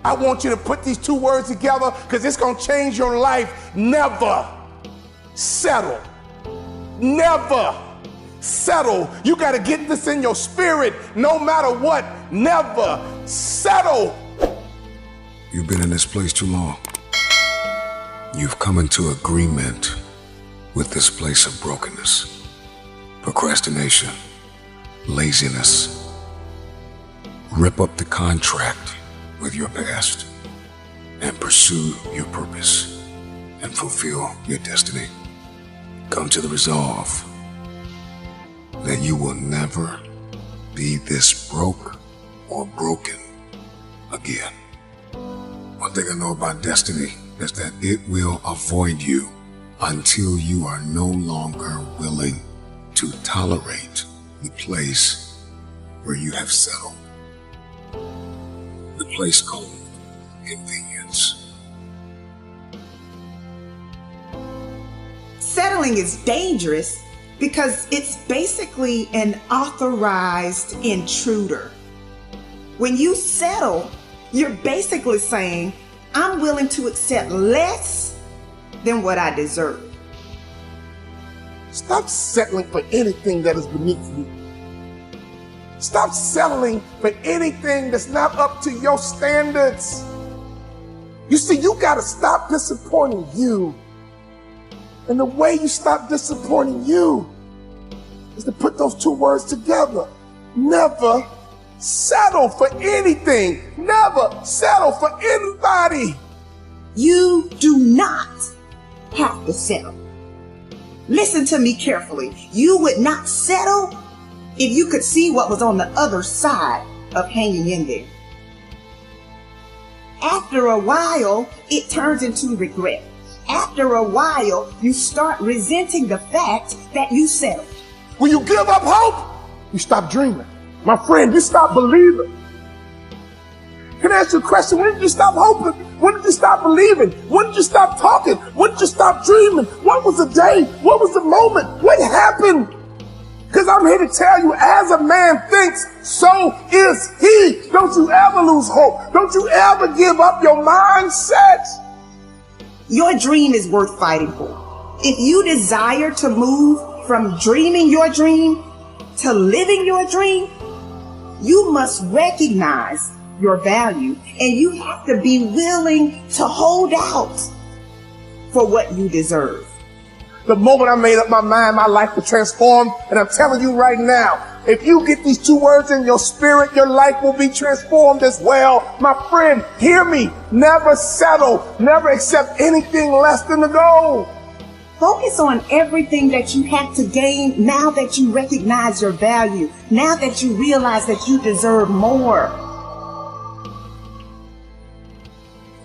I want you to put these two words together because it's going to change your life. Never settle. Never settle. You got to get this in your spirit no matter what. Never settle. You've been in this place too long. You've come into agreement with this place of brokenness, procrastination, laziness. Rip up the contract with your past and pursue your purpose and fulfill your destiny. Come to the resolve that you will never be this broke or broken again. One thing I know about destiny is that it will avoid you until you are no longer willing to tolerate the place where you have settled. The place called convenience. Settling is dangerous because it's basically an authorized intruder. When you settle, you're basically saying, I'm willing to accept less than what I deserve. Stop settling for anything that is beneath you. Stop settling for anything that's not up to your standards. You see, you got to stop disappointing you. And the way you stop disappointing you is to put those two words together. Never settle for anything. Never settle for anybody. You do not have to settle. Listen to me carefully. You would not settle if you could see what was on the other side of hanging in there. After a while, it turns into regret. After a while, you start resenting the fact that you settled. When you give up hope, you stop dreaming. My friend, you stop believing. Can I ask you a question? When did you stop hoping? When did you stop believing? When did you stop talking? When did you stop dreaming? What was the day? What was the moment? What happened? Because I'm here to tell you, as a man thinks, so is he. Don't you ever lose hope. Don't you ever give up your mindset. Your dream is worth fighting for. If you desire to move from dreaming your dream to living your dream, you must recognize your value and you have to be willing to hold out for what you deserve. The moment I made up my mind, my life would transform. And I'm telling you right now, if you get these two words in your spirit, your life will be transformed as well. My friend, hear me. Never settle. Never accept anything less than the goal. Focus on everything that you have to gain now that you recognize your value. Now that you realize that you deserve more.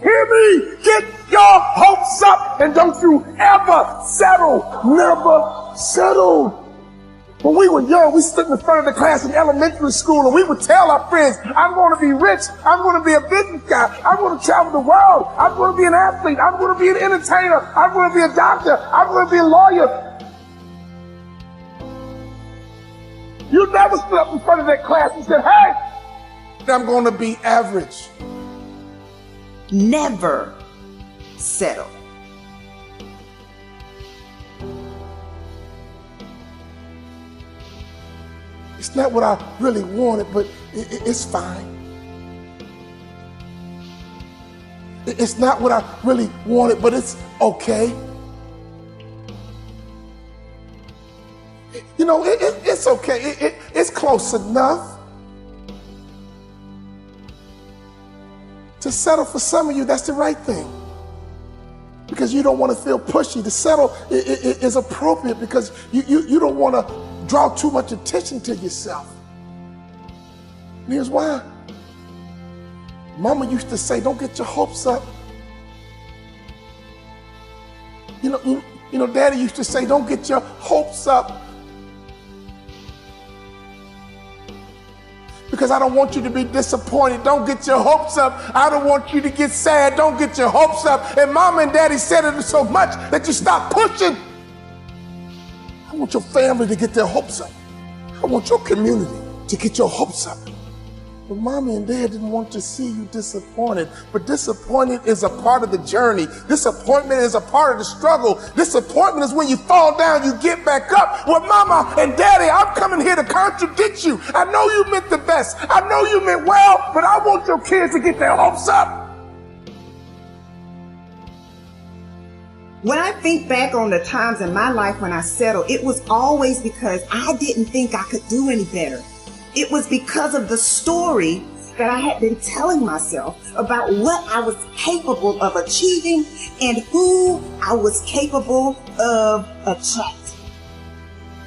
Hear me. Get your hopes up and don't you ever settle. Never settle. When we were young, we stood in front of the class in elementary school and we would tell our friends, I'm going to be rich. I'm going to be a business guy. I'm going to travel the world. I'm going to be an athlete. I'm going to be an entertainer. I'm going to be a doctor. I'm going to be a lawyer. You never stood up in front of that class and said, hey, I'm going to be average. Never settle. It's not what I really wanted, but it's fine. It's not what I really wanted, but it's okay. You know, it's okay. It's close enough. To settle for some of you, that's the right thing. Because you don't want to feel pushy. To settle is appropriate because you don't want to draw too much attention to yourself. And here's why. Mama used to say, don't get your hopes up. You know, Daddy used to say, don't get your hopes up. Because I don't want you to be disappointed. Don't get your hopes up. I don't want you to get sad. Don't get your hopes up. And Mama and Daddy said it so much that you stop pushing. I want your family to get their hopes up. I want your community to get your hopes up. But mommy and dad didn't want to see you disappointed. But disappointment is a part of the journey. Disappointment is a part of the struggle. Disappointment is when you fall down, you get back up. Well, mama and daddy, I'm coming here to contradict you. I know you meant the best. I know you meant well, but I want your kids to get their hopes up. When I think back on the times in my life when I settled, it was always because I didn't think I could do any better. It was because of the story that I had been telling myself about what I was capable of achieving and who I was capable of attracting.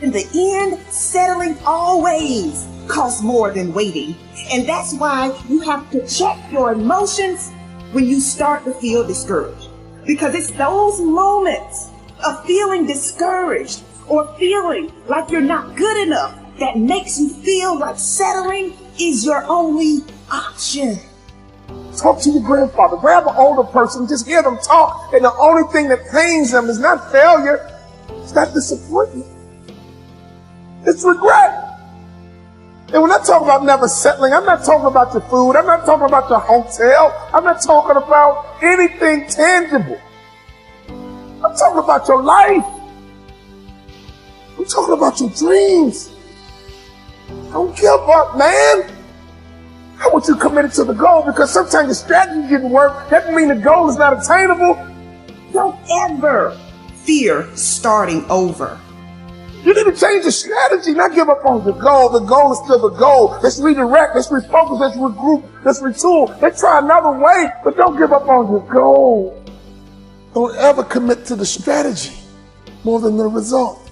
In the end, settling always costs more than waiting. And that's why you have to check your emotions when you start to feel discouraged. Because it's those moments of feeling discouraged or feeling like you're not good enough that makes you feel like settling is your only option. Talk to your grandfather. Grab an older person. Just hear them talk. And the only thing that pains them is not failure. It's not disappointment. It's regret. And when I talk about never settling, I'm not talking about your food. I'm not talking about your hotel. I'm not talking about anything tangible. I'm talking about your life. I'm talking about your dreams. Don't give up, man. I want you committed to the goal, because sometimes your strategy didn't work. That doesn't mean the goal is not attainable. Don't ever fear starting over. You need to change your strategy, not give up on the goal. The goal is still the goal. Let's redirect, let's refocus, let's regroup, let's retool. Let's try another way, but don't give up on your goal. Don't ever commit to the strategy more than the result.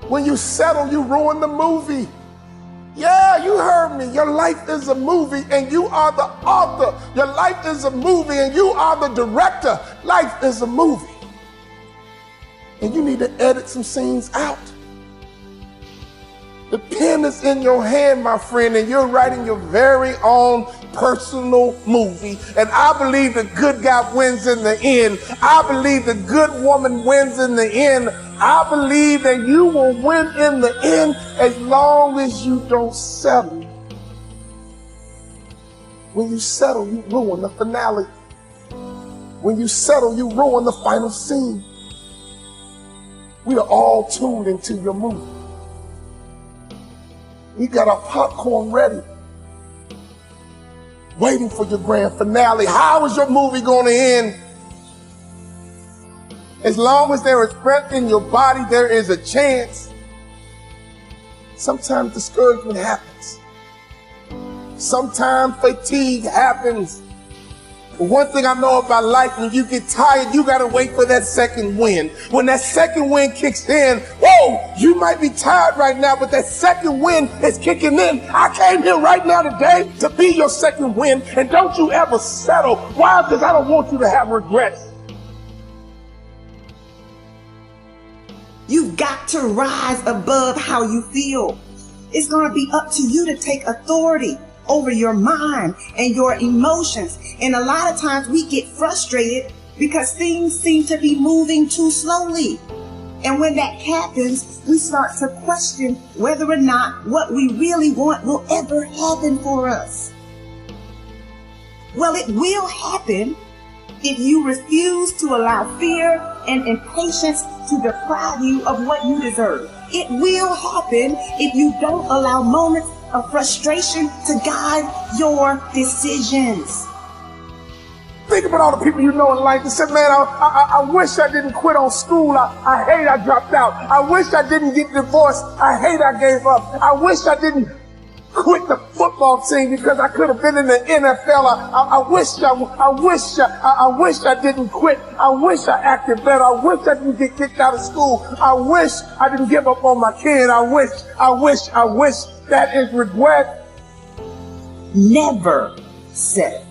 When you settle, you ruin the movie. Yeah, you heard me. Your life is a movie and you are the author. Your life is a movie and you are the director. Life is a movie. And you need to edit some scenes out. The pen is in your hand, my friend, and you're writing your very own personal movie. And I believe the good guy wins in the end. I believe the good woman wins in the end. I believe that you will win in the end as long as you don't settle. When you settle, you ruin the finale. When you settle, you ruin the final scene. We are all tuned into your movie. We got our popcorn ready, waiting for your grand finale. How is your movie going to end? As long as there is breath in your body, there is a chance. Sometimes discouragement happens. Sometimes fatigue happens. But one thing I know about life, when you get tired, you got to wait for that second wind. When that second wind kicks in, whoa, you might be tired right now, but that second wind is kicking in. I came here right now today to be your second wind, and don't you ever settle. Why? Because I don't want you to have regrets. You've got to rise above how you feel. It's going to be up to you to take authority over your mind and your emotions. And a lot of times we get frustrated because things seem to be moving too slowly. And when that happens, we start to question whether or not what we really want will ever happen for us. Well, it will happen if you refuse to allow fear and impatience to deprive you of what you deserve. It will happen if you don't allow moments of frustration to guide your decisions. Think about all the people you know in life that said, man, I wish I didn't quit on school. I hate I dropped out. I wish I didn't get divorced. I hate I gave up. I wish I didn't quit the football team because I could have been in the NFL. I wish I didn't quit. I wish I acted better. I wish I didn't get kicked out of school. I wish I didn't give up on my kid. I wish. That is regret. Never settle.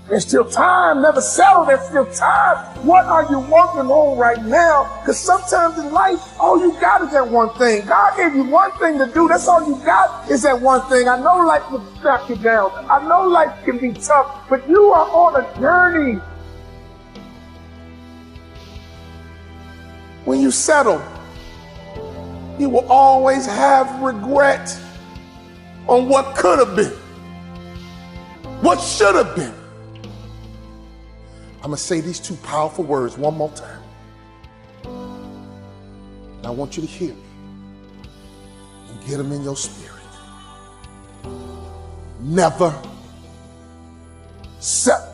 There's still time. Never settle. There's still time. What are you working on right now? Because sometimes in life, all you got is that one thing. God gave you one thing to do. That's all you got is that one thing. I know life will knock you down. I know life can be tough, but you are on a journey. When you settle, You will always have regret on what could have been, what should have been. I'm going to say these two powerful words one more time. And I want you to hear me and get them in your spirit. Never settle